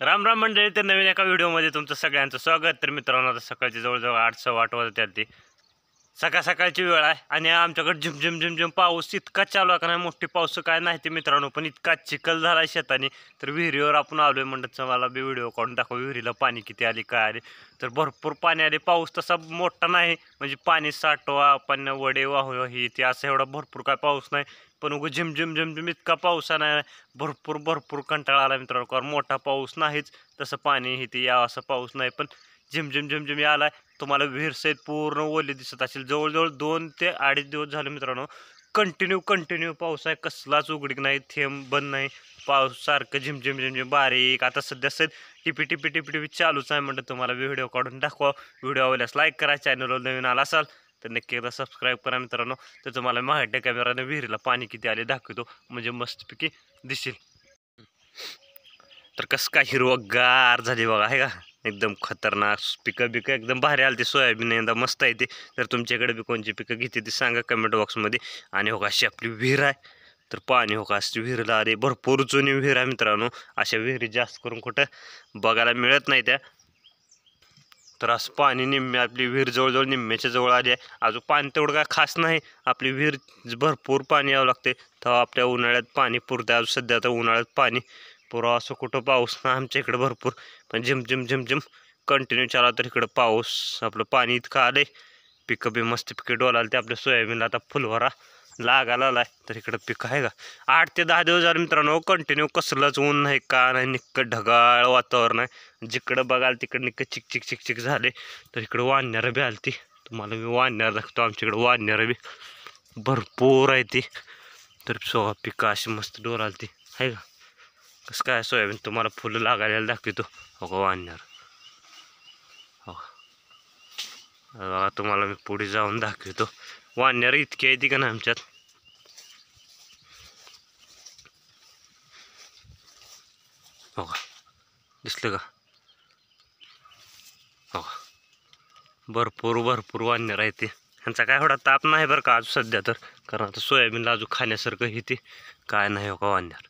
राम राम मंडळी, तर नवीन एका व्हिडिओमध्ये तुमचं सगळ्यांचं स्वागत. तर मित्रांनो, आता सकाळची जवळजवळ 8:15 वाजत आहेत. सकाळ सकाळची वेळ आहे आणि आमच्याकडे झिमझिम झिमझिम पाऊस इतका चालू आहे का नाही. मोठी पाऊस काय नाही ते मित्रांनो, पण इतका चिखल झाला शेताने. तर विहिरीवर आपण आलोय म्हणत मला बी व्हिडिओ काढून दाखव विहिरीला पाणी किती आले काय आले. तर भरपूर पाणी आले. पाऊस तसा मोठा नाही, म्हणजे पाणी साठवा पण वडे वाहू ही ते असं एवढा भरपूर काय पाऊस नाही. पण उगं झिमझिम झिमझिम इतका पाऊस नाही. भरपूर भरपूर कंटाळा आला मित्रांनो, कारण मोठा पाऊस नाहीच, तसं पाणी हे ते या असं पाऊस नाही. पण झिमझिम झिमझिम आलाय. तुम्हाला विहीर सहित पूर्ण ओली दिसत असेल. जवळजवळ 2 ते 2.5 दिवस झाले मित्रांनो, कंटिन्यू पाऊस आहे. कसलाच उघडीक नाही, थेंब बंद नाही. पाऊस सारखं झिमझिम झिमझिम बारीक आता सध्या टिपी टिपी टिपी टिपी चालूच आहे. म्हणतं तुम्हाला व्हिडिओ काढून दाखवा. व्हिडिओ आवडल्यास लाईक करा, चॅनलवर नवीन आला असाल तर नक्की एकदा सबस्क्राईब करा मित्रांनो. तर तुम्हाला माझ्या कॅमेराने विहिरीला पाणी किती आले दाखवतो, म्हणजे मस्तपैकी दिसेल. तर कसं काय हिरवगार झाली बघा, आहे का एकदम खतरनाक. पिकं बिकं एकदम भारी आली. ती सोयाबीन यंदा मस्त आहे. ते तर तुमच्याकडे बी कोणची पिकं घेते ती सांगा कमेंट बॉक्समध्ये. आणि हो का अशी आपली विहीर आहे. तर पाणी हो का अशी विहिरीला आले. भरपूर जुनी विहीर आहे मित्रांनो. अशा विहिरी जास्त करून कुठं बघायला मिळत नाही त्या. तर असं पाणी निम्मे आपली विहीर जवळजवळ निम्म्याच्या जवळ आली आहे. अजून पाणी तेवढं काय खास नाही. आपली विहीर भरपूर पाणी यावं लागते तेव्हा आपल्या उन्हाळ्यात पाणी पुरतं. अजून सध्या तर उन्हाळ्यात पाणी पुरा असं कुठं पाऊस नाही आमच्या इकडं भरपूर. पण झिमझिम झिमझिम कंटिन्यू चालला. तर इकडं पाऊस आपलं पाणी इतकं आलंय. पिकं बी मस्त पिकं डोलाल. ते आपल्या सोयाबीनला आता फुलवारा लागायला आलाय. तर इकडं पिकं आहे का 8 ते 10 दिवस झाले मित्रांनो, कंटिन्यू कसलंच ऊन नाही का नाही. निक्कं ढगाळ वातावरण आहे. जिकडं बघाल तिकडं निक्कं चिक चिक चिक चिक झाले. तर इकडं वाढणारं बी आली ती. तुम्हाला मी वाढणार दाखवतो. आमच्याकडे वाढणारं बी भरपूर आहे ती. तर पिकं अशी मस्त डोलाल ती आहे का. कसं काय सोयाबीन तुम्हाला फुलं लागायला दाखवतो. हो का वाढणार हो तुम्हाला मी पुढे जाऊन दाखवतो. वाढणार इतकी आहे ती का ना आमच्यात. हो का दिसलं का. हो भरपूर वाढणार आहे ते. ह्यांचा काय एवढा ताप नाही बरं का आज सध्या. तर कारण आता सोयाबीनला अजून खाण्यासारखं हे ते काय नाही. हो का वाढणार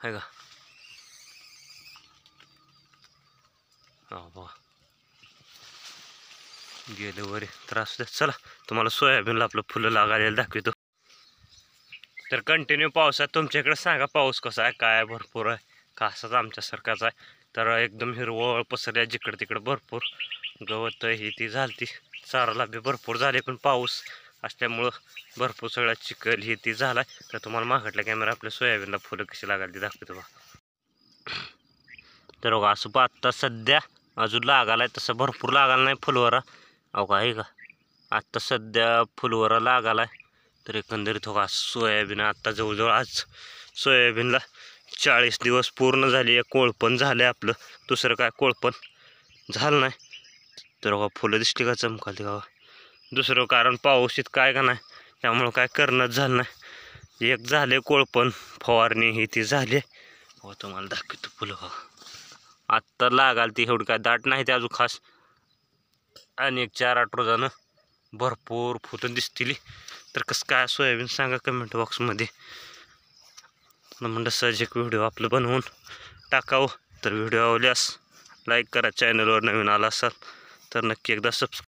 आहे का. हो बघा गेले वरे. तर असू द्या, चला तुम्हाला सोयाबीनला आपलं फुलं लागायला दाखवतो. तर कंटिन्यू पाऊस आहे. तुमच्याकडे सांगा पाऊस कसा आहे काय. भरपूर आहे का असाच आमच्यासारखाच आहे. तर एकदम हिरवळ पसरल्या जिकडं तिकडं. भरपूर गवत ही ती झालती. चाराला बी भरपूर झाले. पण पाऊस असल्यामुळं भरपूर सगळा चिखल ही ती झालाय. तर तुम्हाला मागटला कॅमेरा आपल्या सोयाबीनला फुलं कशी लागायला ती दाखवतो बघा. तर बघा असं आत्ता सध्या अजून लागालाय. तसं भरपूर लागायला नाही फुलवरा. अहो का आहे का आत्ता सध्या फुलवरा लागालाय. तर एकंदरीत हो का सोयाबीन आत्ता जवळजवळ आज सोयाबीनला 40 दिवस पूर्ण झाली. एक कोळपण झालं आपलं. दुसरं काय कोळपण झालं नाही. तर बघा फुलं दिसली का चमकाली का. दुसरं कारण पाऊस इतका आहे का नाही, त्यामुळं काय करणंच झालं नाही. एक झाले कोळपण फवारणी ही ती झाली. हो तुम्हाला दाखवतो फुलं हो आत्ता लागाल ती. एवढी काय दाट नाही ते अजून खास. आणि एक 4-8 रोजानं भरपूर फुलं दिसतील. तर कसं काय सोयाबीन सांगा कमेंट बॉक्समध्ये. म्हणलं सहज एक व्हिडिओ आपलं बनवून टाकावं. तर व्हिडिओ आवडल्यास लाईक करा. चॅनलवर नवीन आला असाल तर नक्की एकदा सबस्क्राईब